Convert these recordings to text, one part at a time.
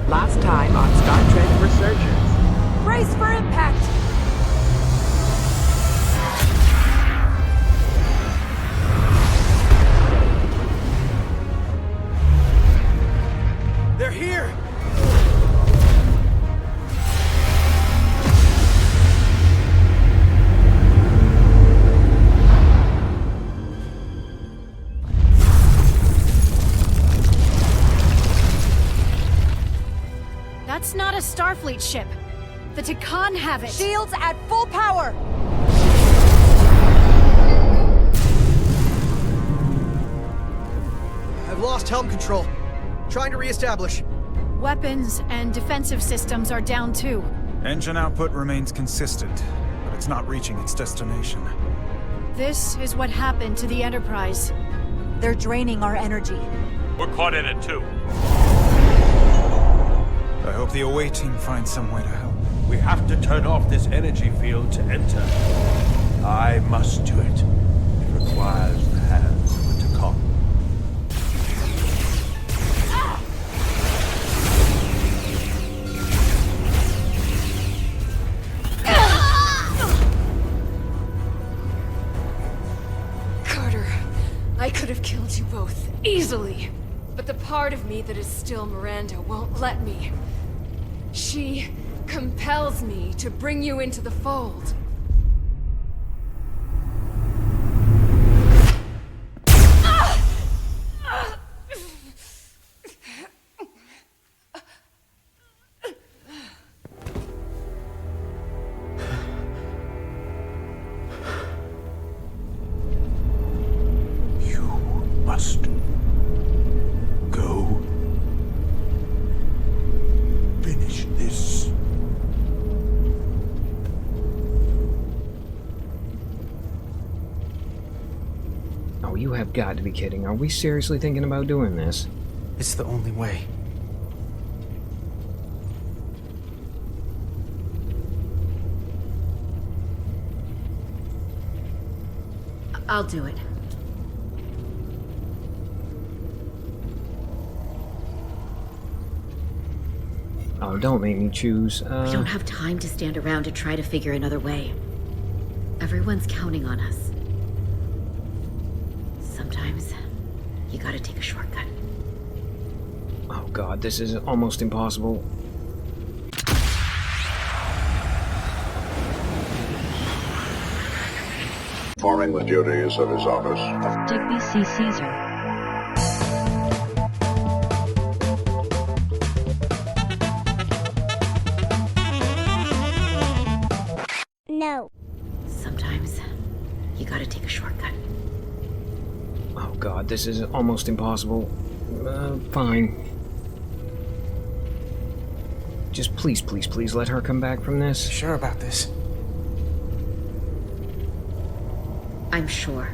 Last time on Star Trek Resurgence. Brace for impact! They're here! That's not a Starfleet ship. The Takan have it. Shields at full power! I've lost helm control. Trying to re-establish. Weapons and defensive systems are down too. Engine output remains consistent, but it's not reaching its destination. This is what happened to the Enterprise. They're draining our energy. We're caught in it too. I hope the away team finds some way to help. We have to turn off this energy field to enter. I must do it. It requires the hands of the Takan. Carter, I could have killed you both, easily. But the part of me that is still Miranda won't let me. She compels me to bring you into the fold. You must go. Finish this. Oh, you have got to be kidding. Are we seriously thinking about doing this? It's the only way. I'll do it. Oh, don't make me choose. We don't have time to stand around to try to figure another way. Everyone's counting on us. Sometimes, you gotta take a shortcut. Oh god, this is almost impossible. Performing the duties of his office. Digby C. Caesar. No. Sometimes, you gotta take a shortcut. Oh god, this is almost impossible. Fine. Just please, please, please let her come back from this. Sure about this? I'm sure.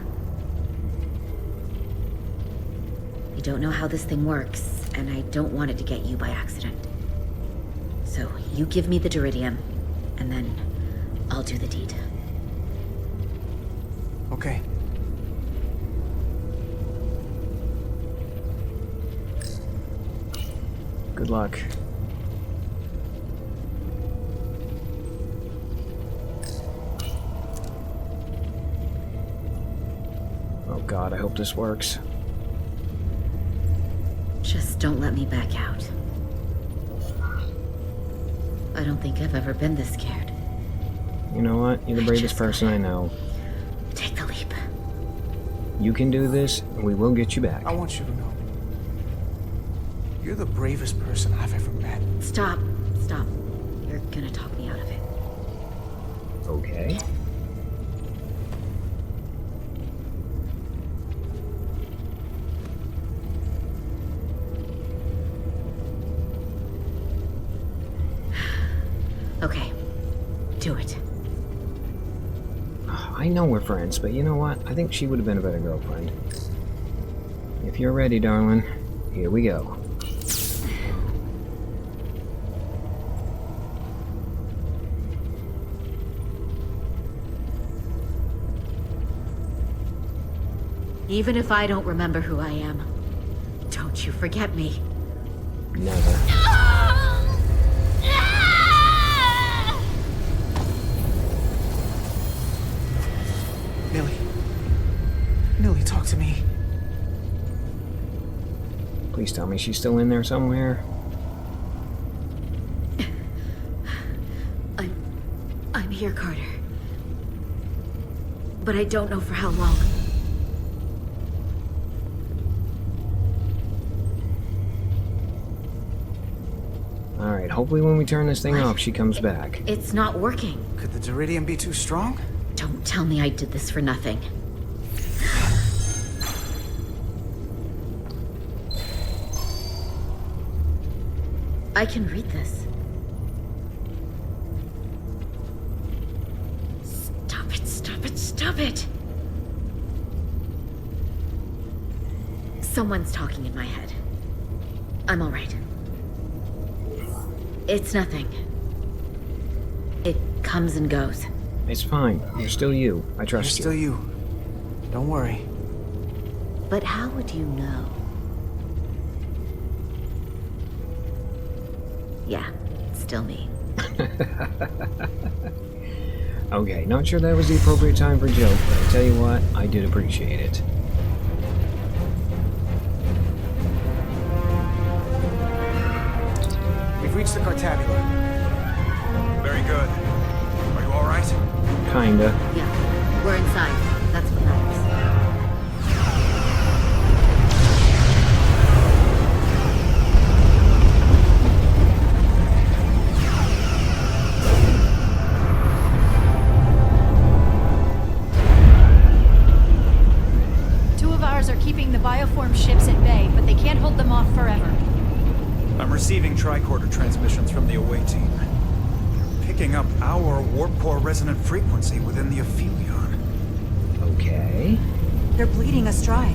I don't know how this thing works, and I don't want it to get you by accident. So, you give me the Duridium, and then I'll do the deed. Okay. Good luck. Oh god, I hope this works. Just don't let me back out. I don't think I've ever been this scared. You know what? You're the bravest person I know. Take the leap. You can do this, and we will get you back. I want you to know. You're the bravest person I've ever met. Stop. Stop. You're gonna talk me out of it. Okay. Okay. Do it. I know we're friends, but you know what? I think she would have been a better girlfriend. If you're ready, darling, here we go. Even if I don't remember who I am, don't you forget me. Never. Please tell me she's still in there somewhere. I'm here, Carter. But I don't know for how long. Alright, hopefully when we turn this thing off, she comes back. It's not working. Could the Duridium be too strong? Don't tell me I did this for nothing. I can read this. Stop it, stop it, stop it! Someone's talking in my head. I'm alright. It's nothing. It comes and goes. It's fine. You're still you. I trust you. You're still you. Don't worry. But how would you know? Yeah, it's still me. Okay, not sure that was the appropriate time for a joke, but I tell you what, I did appreciate it. We've reached the Cartabula. Very good. Are you alright? Kinda. Yeah, we're inside. That's what matters. Two of ours are keeping the bioform ships at bay, but they can't hold them off forever. I'm receiving tricorder transmissions from the away team. Picking up our warp core resonant frequency within the Aphelion. Okay. They're bleeding us dry.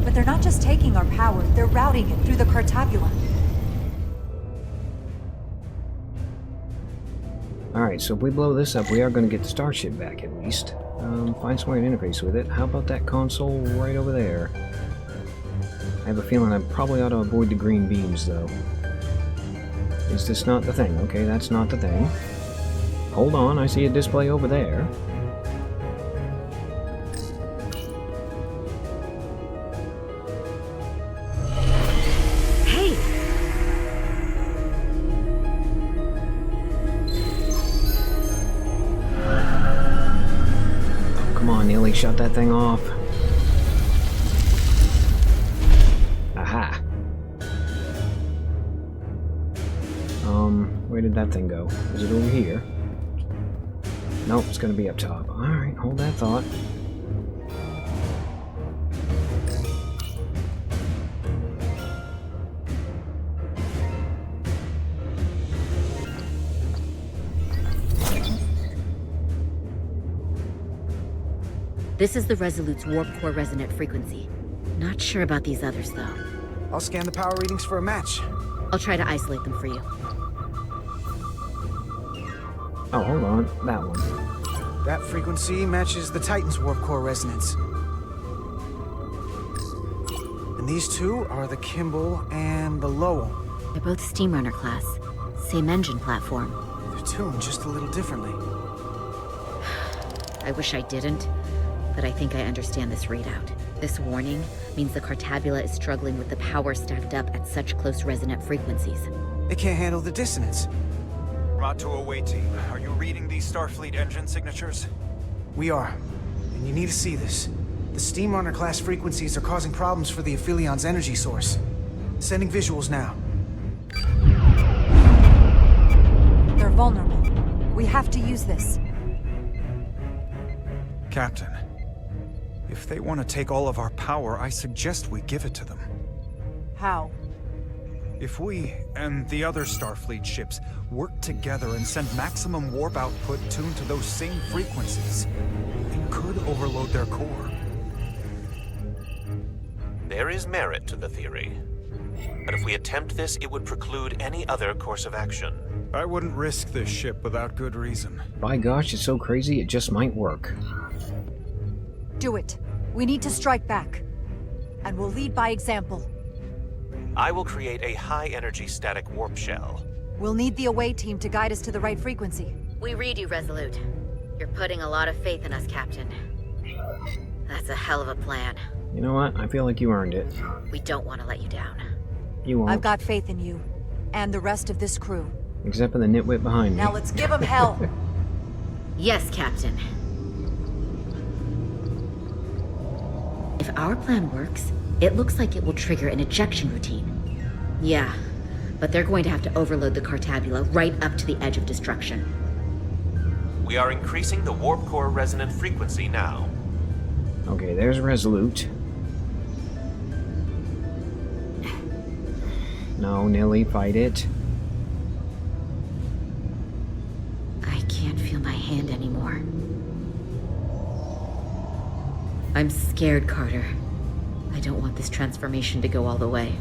But they're not just taking our power, they're routing it through the Cartabula. Alright, so if we blow this up, we are going to get the starship back at least. Find some way to interface with it. How about that console right over there? I have a feeling I probably ought to avoid the green beams, though. Is this not the thing? Okay, that's not the thing. Hold on, I see a display over there. Hey! Oh, come on, Neely, shut that thing off. Aha. Where did that thing go? Is it over here? Nope, it's gonna be up top. Alright, hold that thought. This is the Resolute's warp core resonant frequency. Not sure about these others, though. I'll scan the power readings for a match. I'll try to isolate them for you. Oh, hold on. That one. That frequency matches the Titan's warp core resonance. And these two are the Kimball and the Lowell. They're both Steamrunner class. Same engine platform. They're tuned just a little differently. I wish I didn't, but I think I understand this readout. This warning means the Cartabula is struggling with the power stacked up at such close resonant frequencies. They can't handle the dissonance. Rod to away team. Are you reading these Starfleet engine signatures? We are. And you need to see this. The Steamrunner class frequencies are causing problems for the Aphelion's energy source. Sending visuals now. They're vulnerable. We have to use this. Captain, if they want to take all of our power, I suggest we give it to them. How? If we and the other Starfleet ships work together and send maximum warp output tuned to those same frequencies, it could overload their core. There is merit to the theory. But if we attempt this, it would preclude any other course of action. I wouldn't risk this ship without good reason. By gosh, it's so crazy it just might work. Do it. We need to strike back. And we'll lead by example. I will create a high-energy static warp shell. We'll need the away team to guide us to the right frequency. We read you, Resolute. You're putting a lot of faith in us, Captain. That's a hell of a plan. You know what? I feel like you earned it. We don't want to let you down. You won't. I've got faith in you, and the rest of this crew. Except for the nitwit behind me. Now let's give them hell! Yes, Captain. If our plan works, it looks like it will trigger an ejection routine. Yeah, but they're going to have to overload the Cartabula right up to the edge of destruction. We are increasing the warp core resonant frequency now. Okay, there's Resolute. No, Nilly, fight it. I can't feel my hand anymore. I'm scared, Carter. I don't want this transformation to go all the way.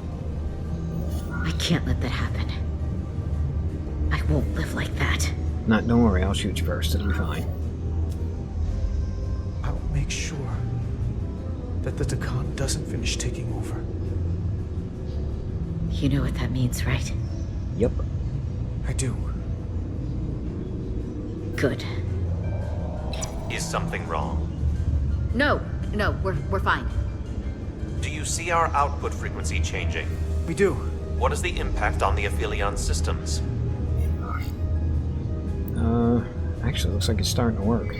I can't let that happen. I won't live like that. Don't worry, I'll shoot you first. It'll be fine. I'll make sure that the Deccan doesn't finish taking over. You know what that means, right? Yep. I do. Good. Is something wrong? No, we're fine. Do you see our output frequency changing? We do. What is the impact on the Aphelion systems? Actually, looks like it's starting to work.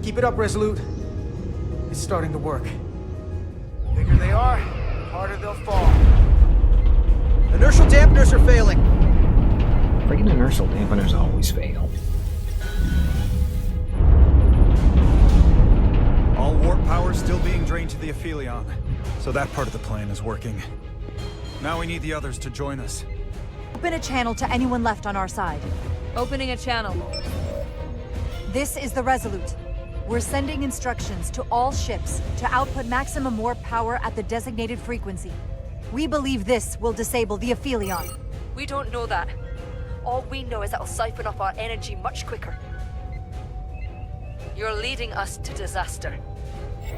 Keep it up, Resolute. It's starting to work. The bigger they are, the harder they'll fall. Inertial dampeners are failing. Freaking inertial dampeners always fail. All warp power still being drained to the Aphelion, so that part of the plan is working. Now we need the others to join us. Open a channel to anyone left on our side. Opening a channel. This is the Resolute. We're sending instructions to all ships to output maximum warp power at the designated frequency. We believe this will disable the Aphelion. We don't know that. All we know is that it'll siphon off our energy much quicker. You're leading us to disaster.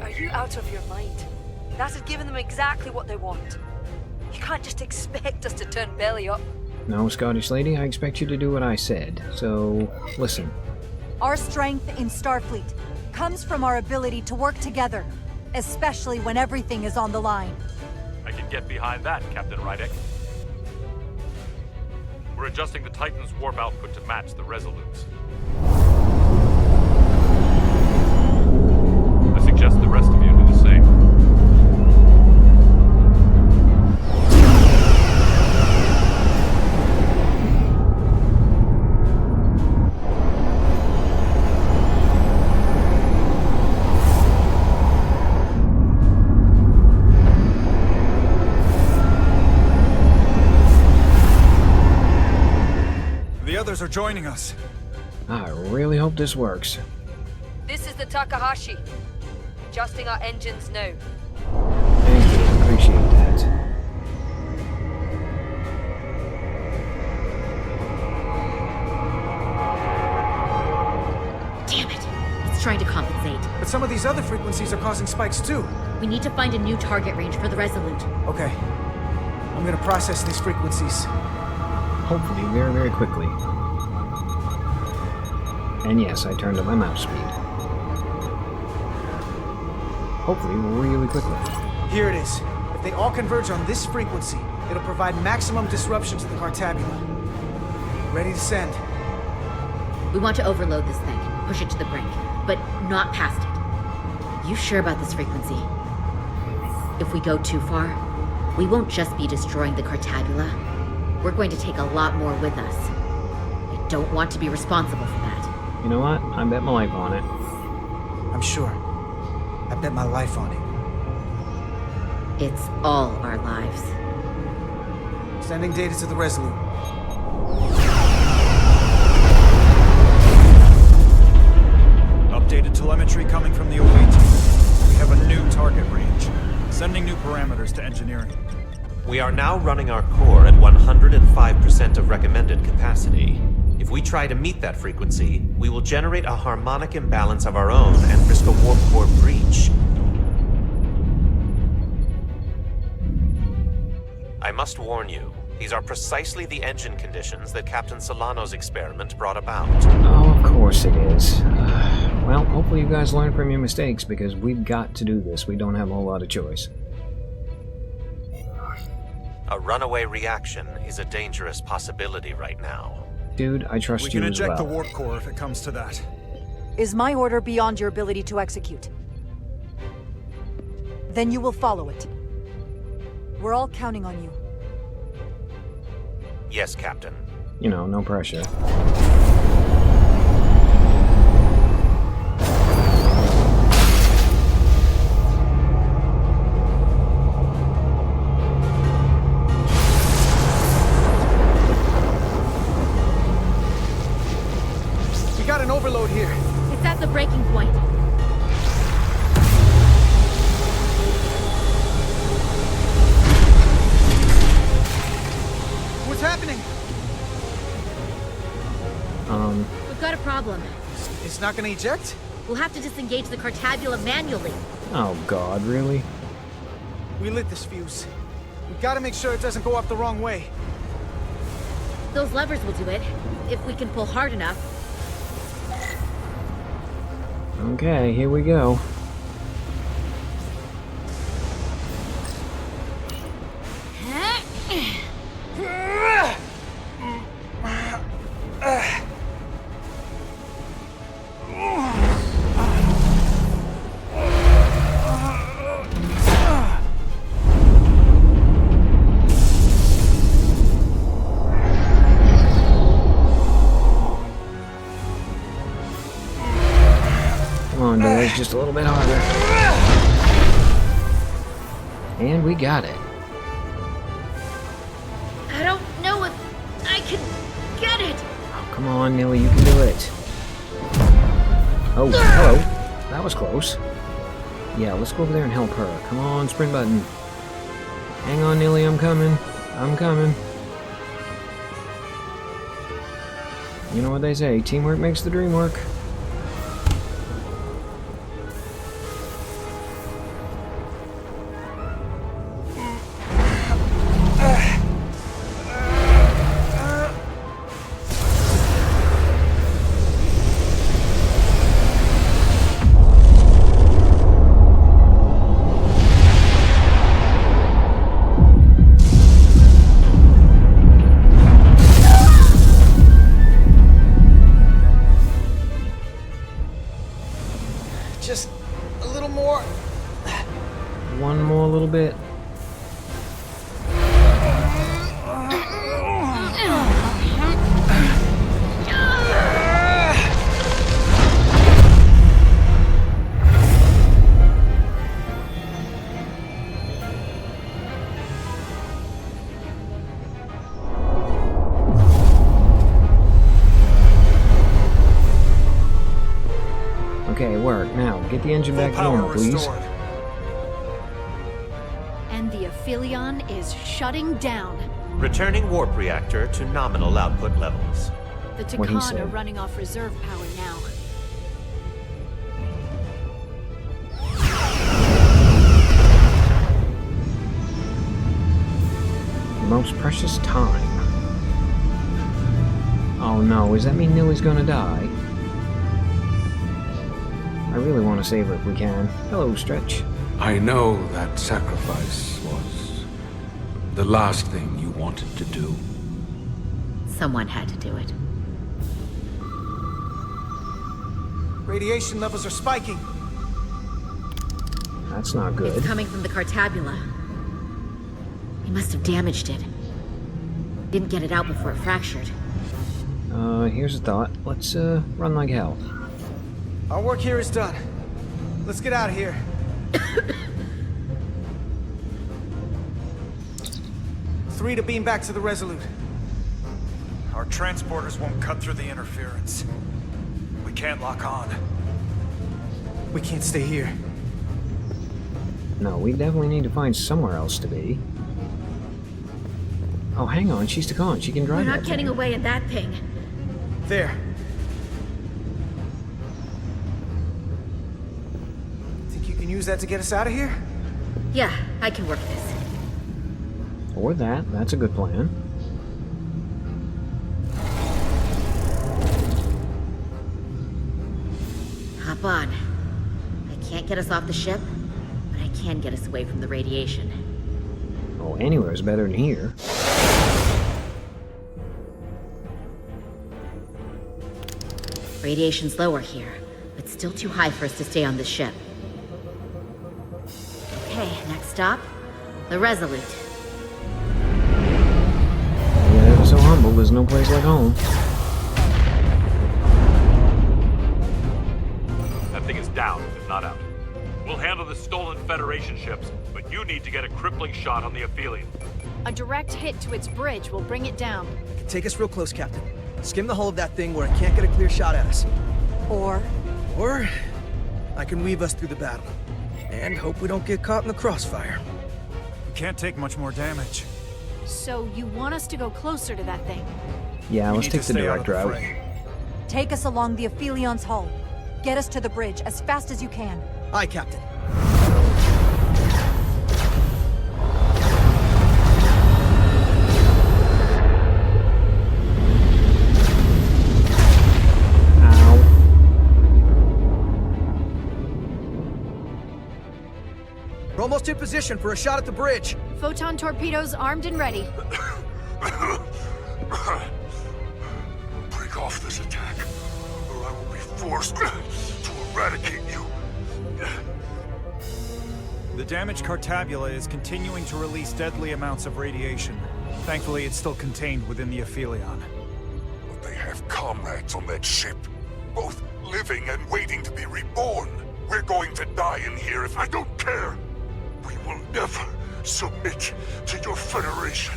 Are you out of your mind? That has given them exactly what they want. You can't just expect us to turn belly up. No, Scottish lady, I expect you to do what I said. So, listen. Our strength in Starfleet comes from our ability to work together, especially when everything is on the line. I can get behind that, Captain Rydek. We're adjusting the Titan's warp output to match the Resolute's. I suggest the rest of you do the same. The others are joining us. I really hope this works. This is the Takahashi. Adjusting our engines now. Thank you, appreciate that. Damn it! It's trying to compensate. But some of these other frequencies are causing spikes too. We need to find a new target range for the Resolute. Okay. I'm gonna process these frequencies. Hopefully very, very quickly. And yes, I turned up my mouse speed. Hopefully really quickly. Here it is. If they all converge on this frequency, it'll provide maximum disruption to the Cartabula. Ready to send. We want to overload this thing, push it to the brink, but not past it. You sure about this frequency? If we go too far, we won't just be destroying the Cartabula. We're going to take a lot more with us. I don't want to be responsible for that. You know what? I bet my life on it. I'm sure. I bet my life on it. It's all our lives. Sending data to the Resolute. Updated telemetry coming from the away team. We have a new target range. Sending new parameters to engineering. We are now running our core at 105% of recommended capacity. If we try to meet that frequency, we will generate a harmonic imbalance of our own and risk a warp core breach. I must warn you, these are precisely the engine conditions that Captain Solano's experiment brought about. Oh, of course it is. Well, hopefully you guys learn from your mistakes, because we've got to do this. We don't have a whole lot of choice. A runaway reaction is a dangerous possibility right now. Dude, I trust you as well. We can eject the warp core if it comes to that. Is my order beyond your ability to execute? Then you will follow it. We're all counting on you. Yes, Captain. You know, no pressure. We got an overload here. It's at the breaking point. What's happening? We've got a problem. It's not gonna eject? We'll have to disengage the Cartabula manually. Oh god, really? We lit this fuse. We gotta make sure it doesn't go off the wrong way. Those levers will do it, if we can pull hard enough. Okay, here we go. Just a little bit harder. And we got it. I don't know if I can get it. Oh, come on, Nilly, you can do it. Oh, hello. That was close. Yeah, let's go over there and help her. Come on, sprint button. Hang on, Nilly, I'm coming. I'm coming. You know what they say, teamwork makes the dream work. Just a little more. One more little bit. Okay, it worked. Now, get the engine back to normal, please. And the Aphelion is shutting down. Returning warp reactor to nominal output levels. The What he Takan said. are running off reserve power now. Most precious time. Oh no, does that mean Nilly's gonna die? I really want to save her if we can. Hello, Stretch. I know that sacrifice was the last thing you wanted to do. Someone had to do it. Radiation levels are spiking. That's not good. It's coming from the Cartabula. We must have damaged it. Didn't get it out before it fractured. Here's a thought. Let's, run like hell. Our work here is done. Let's get out of here. 3 to beam back to the Resolute. Our transporters won't cut through the interference. We can't lock on. We can't stay here. No, we definitely need to find somewhere else to be. Oh, hang on. She's Takan. She can We're drive not that getting thing. away in that thing. There. Think you can use that to get us out of here? Yeah, I can work this. Or that. That's a good plan. Hop fun. I can't get us off the ship, but I can get us away from the radiation. Oh, anywhere's better than here. Radiation's lower here, but still too high for us to stay on this ship. Okay, next stop, the Resolute. Yeah, they're so humble, there's no place like home. That thing is down, if not out. We'll handle the stolen Federation ships, but you need to get a crippling shot on the Aphelion. A direct hit to its bridge will bring it down. Take us real close, Captain. Skim the hull of that thing where it can't get a clear shot at us. Or I can weave us through the battle. And hope we don't get caught in the crossfire. We can't take much more damage. So you want us to go closer to that thing? Yeah, We let's need take to the stay out direct of the route. fray. take us along the Aphelion's hull. Get us to the bridge as fast as you can. Aye, Captain. We're almost in position for a shot at the bridge. Photon torpedoes armed and ready. Break off this attack, or I will be forced to eradicate you. The damaged Cartabula is continuing to release deadly amounts of radiation. Thankfully, it's still contained within the Aphelion. But they have comrades on that ship, both living and waiting to be reborn. We're going to die in here if I don't care. We will never submit to your Federation.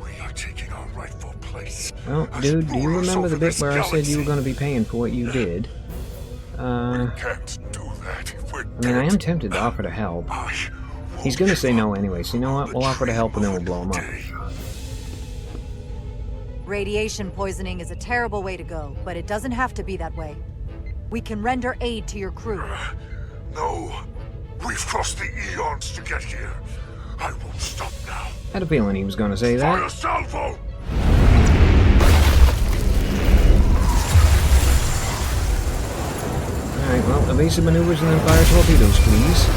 We are taking our rightful place. Well, dude, do you remember the bit where I said you were going to be paying for what you did? We can't do that if we're I mean, I am tempted to offer to help. He's going to say no anyway, so you know what? We'll offer to help and then we'll blow him up. Radiation poisoning is a terrible way to go, but it doesn't have to be that way. We can render aid to your crew. No. We've crossed the eons to get here. I won't stop now. Had a feeling he was going to say Fire that. salvo! Alright, well, evasive maneuvers and then fire torpedoes, please.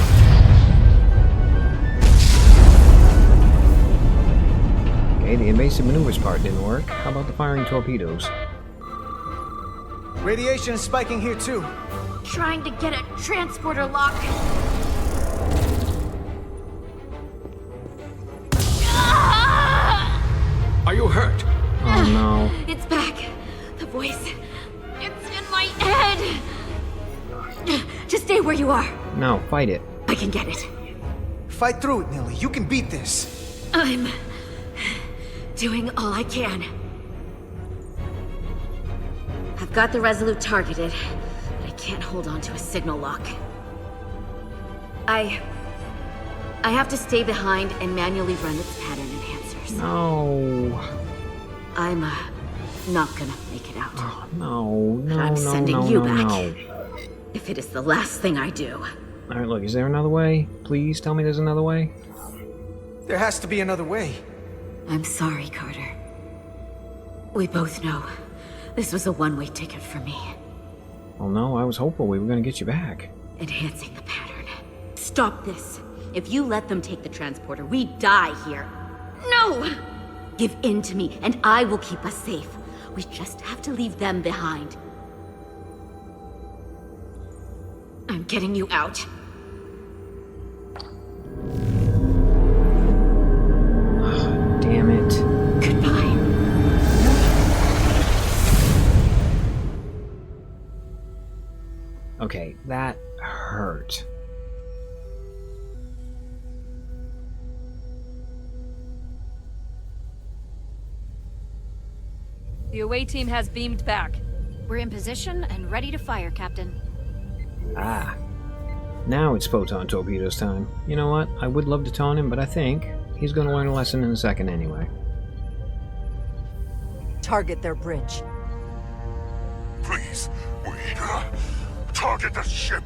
Okay, the evasive maneuvers part didn't work. How about the firing torpedoes? Radiation is spiking here too. Trying to get a transporter lock. Are you hurt? Oh no. It's back. The voice. It's in my head. Just stay where you are. No, fight it. I can get it. Fight through it, Nilly. You can beat this. I'm doing all I can. I've got the Resolute targeted, but I can't hold on to a signal lock. I have to stay behind and manually run its pattern enhancers. No. I'm not gonna make it out. Oh, no, But I'm no, sending no, you no, back. no. If it is the last thing I do. Alright, look, is there another way? Please tell me there's another way. There has to be another way. I'm sorry, Carter. We both know this was a one-way ticket for me. Well, no, I was hopeful we were going to get you back. Enhancing the pattern. Stop this. If you let them take the transporter, we die here. No! Give in to me, and I will keep us safe. We just have to leave them behind. I'm getting you out. Damn it. Goodbye. Okay, that hurt. The away team has beamed back. We're in position and ready to fire, Captain. Ah. Now it's photon torpedoes time. You know what? I would love to taunt him, but I think he's going to learn a lesson in a second anyway. Target their bridge. Please, we target the ship.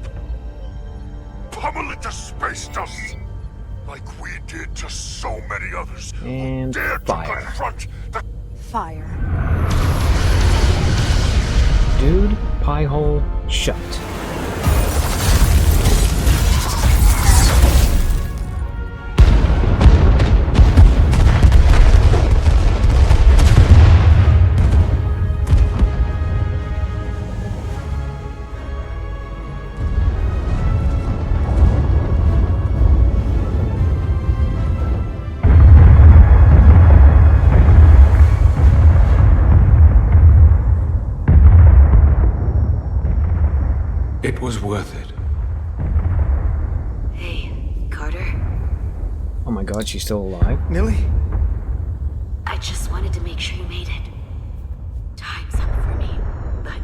Pummel it to space dust. Like we did to so many others. And who dared fire. to confront the... Fire. Dude, pie hole shut. It was worth it. Hey, Carter. Oh my god, she's still alive? Nilly? I just wanted to make sure you made it. Time's up for me, but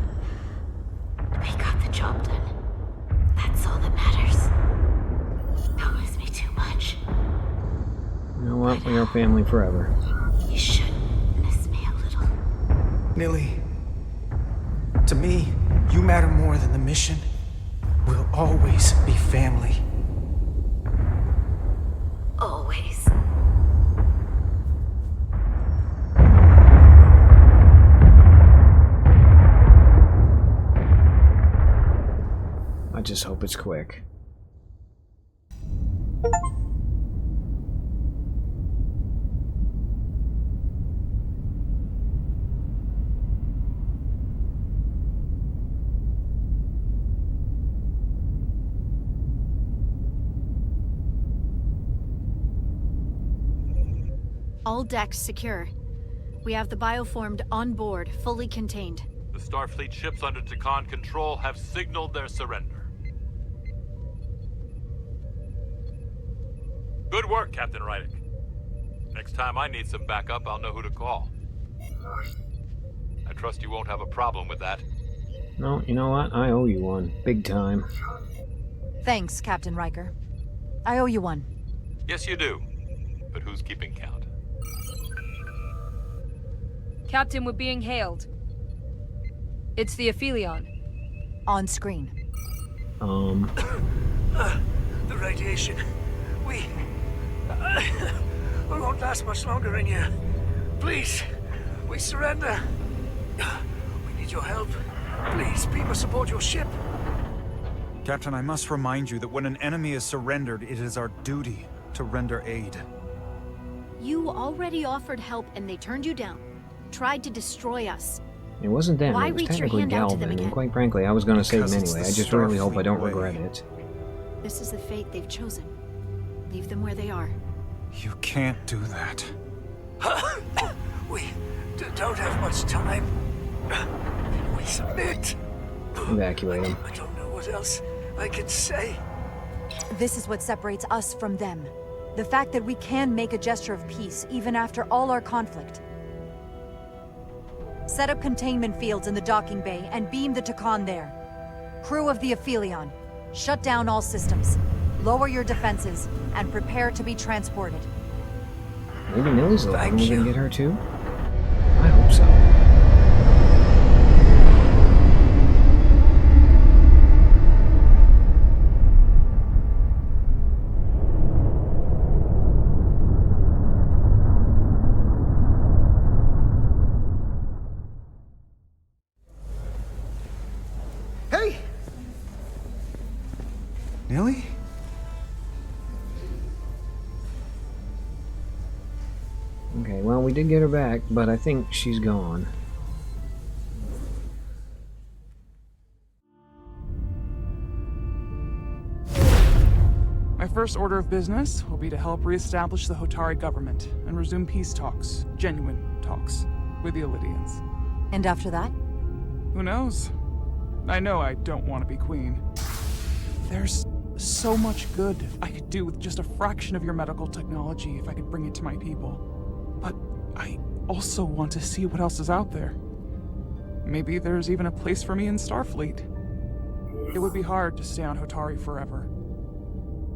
we got the job done. That's all that matters. Don't miss me too much. You know what? We are family forever. You should miss me a little. Nilly. To me, you matter more than the mission. We'll always be family. Always. I just hope it's quick. All decks secure. We have the bioformed on board, fully contained. The Starfleet ships under Takan control have signaled their surrender. Good work, Captain Rydek. Next time I need some backup, I'll know who to call. I trust you won't have a problem with that. No, you know what? I owe you one. Big time. Thanks, Captain Riker. I owe you one. Yes, you do. But who's keeping count? Captain, we're being hailed. It's the Aphelion. On screen. The radiation. We won't last much longer in here. Please, we surrender. We need your help. Please, beam us aboard your ship. Captain, I must remind you that when an enemy is surrendered, it is our duty to render aid. You already offered help and they turned you down. Tried to destroy us. It wasn't them, Why it was reach your technically hand out to them Galvin, again? and quite frankly, I was going to save him Because it's anyway. I the just really hope I Starfleet don't way. regret it. This is the fate they've chosen. Leave them where they are. You can't do that. We don't have much time. We submit. Evacuate him. I don't know what else I can say. This is what separates us from them. The fact that we can make a gesture of peace even after all our conflict. Set up containment fields in the docking bay and beam the Takan there. Crew of the Aphelion, shut down all systems. Lower your defenses and prepare to be transported. Maybe Nilly's alive and we're going to get her too? I hope so. Hey! Nilly? Okay, well, we did get her back, but I think she's gone. My first order of business will be to help re-establish the Hotari government and resume peace talks, genuine talks, with the Illidians. And after that? Who knows? I know I don't want to be queen. There's so much good I could do with just a fraction of your medical technology if I could bring it to my people. But I also want to see what else is out there. Maybe there's even a place for me in Starfleet. It would be hard to stay on Hotari forever.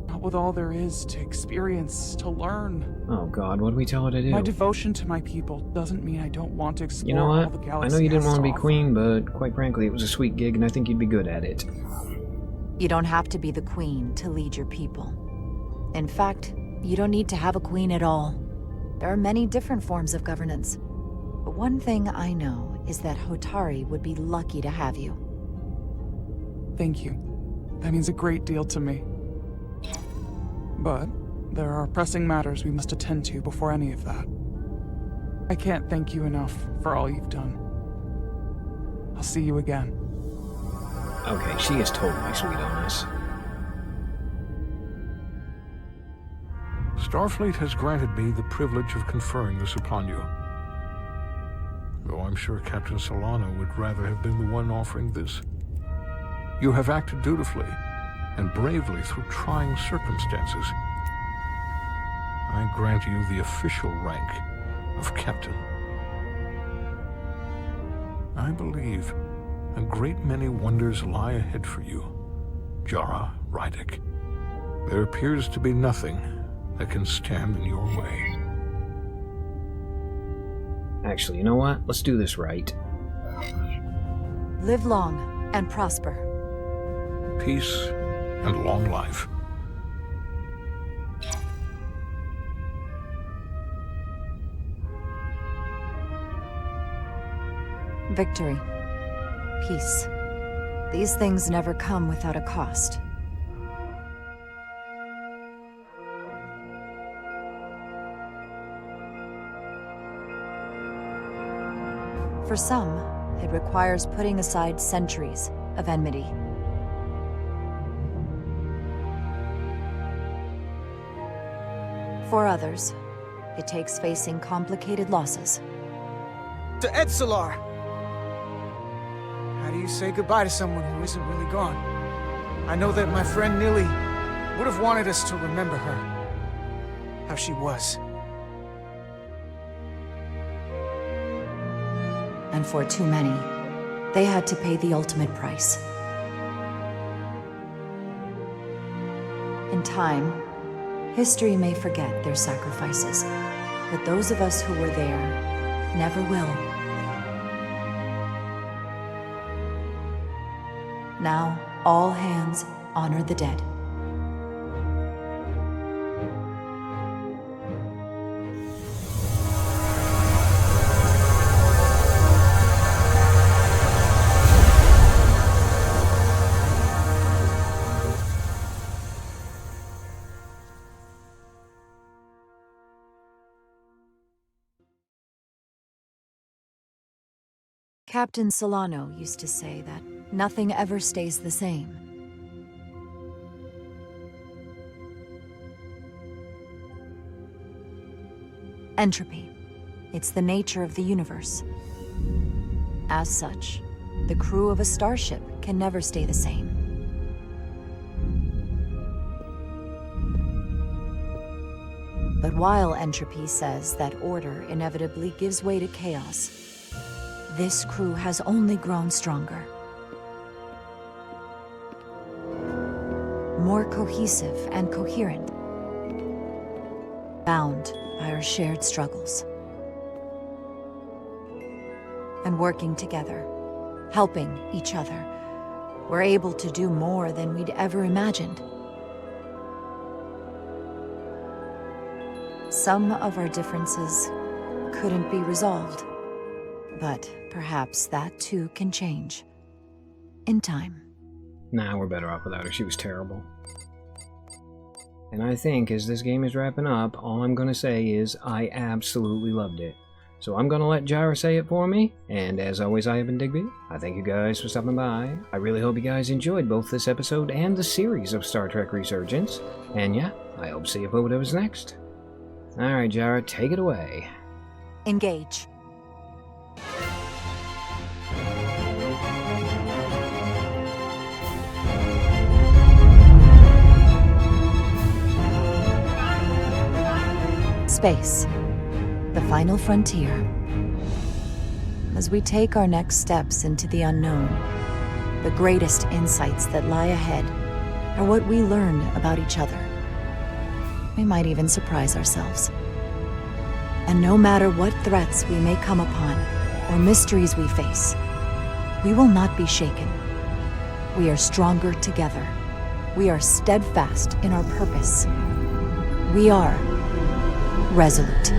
Not with all there is to experience, to learn. Oh god, what do we tell her to do? My devotion to my people doesn't mean I don't want to explore You know all what? the I galaxy know you didn't has want to be offer. queen, but quite frankly, it was a sweet gig and I think you'd be good at it. You don't have to be the queen to lead your people. In fact, you don't need to have a queen at all. There are many different forms of governance. But one thing I know is that Hotari would be lucky to have you. Thank you. That means a great deal to me. But there are pressing matters we must attend to before any of that. I can't thank you enough for all you've done. I'll see you again. Okay, she is totally sweet on us. Starfleet has granted me the privilege of conferring this upon you. Though I'm sure Captain Solano would rather have been the one offering this. You have acted dutifully and bravely through trying circumstances. I grant you the official rank of Captain. I believe a great many wonders lie ahead for you, Jara Rydek. There appears to be nothing that can stand in your way. Actually, you know what? Let's do this right. Live long and prosper. Peace and long life. Victory. Peace. These things never come without a cost. For some, it requires putting aside centuries of enmity. For others, it takes facing complicated losses. To Edsolar! How do you say goodbye to someone who isn't really gone? I know that my friend Nili would have wanted us to remember her. How she was. And for too many, they had to pay the ultimate price. In time, history may forget their sacrifices, but those of us who were there never will. Now, all hands honor the dead. Captain Solano used to say that nothing ever stays the same. Entropy. It's the nature of the universe. As such, the crew of a starship can never stay the same. But while entropy says that order inevitably gives way to chaos, this crew has only grown stronger. More cohesive and coherent. Bound by our shared struggles. And working together, helping each other, we're able to do more than we'd ever imagined. Some of our differences couldn't be resolved. But perhaps that too can change. In time. Nah, we're better off without her. She was terrible. And I think as this game is wrapping up, all I'm going to say is I absolutely loved it. So I'm going to let Jara say it for me. And as always, I have been Digby. I thank you guys for stopping by. I really hope you guys enjoyed both this episode and the series of Star Trek Resurgence. And yeah, I hope to see you for whatever's next. Alright, Jara, take it away. Engage. Space, the final frontier. As we take our next steps into the unknown, the greatest insights that lie ahead are what we learn about each other. We might even surprise ourselves. And no matter what threats we may come upon, or mysteries we face, we will not be shaken. We are stronger together. We are steadfast in our purpose. We are Resolute.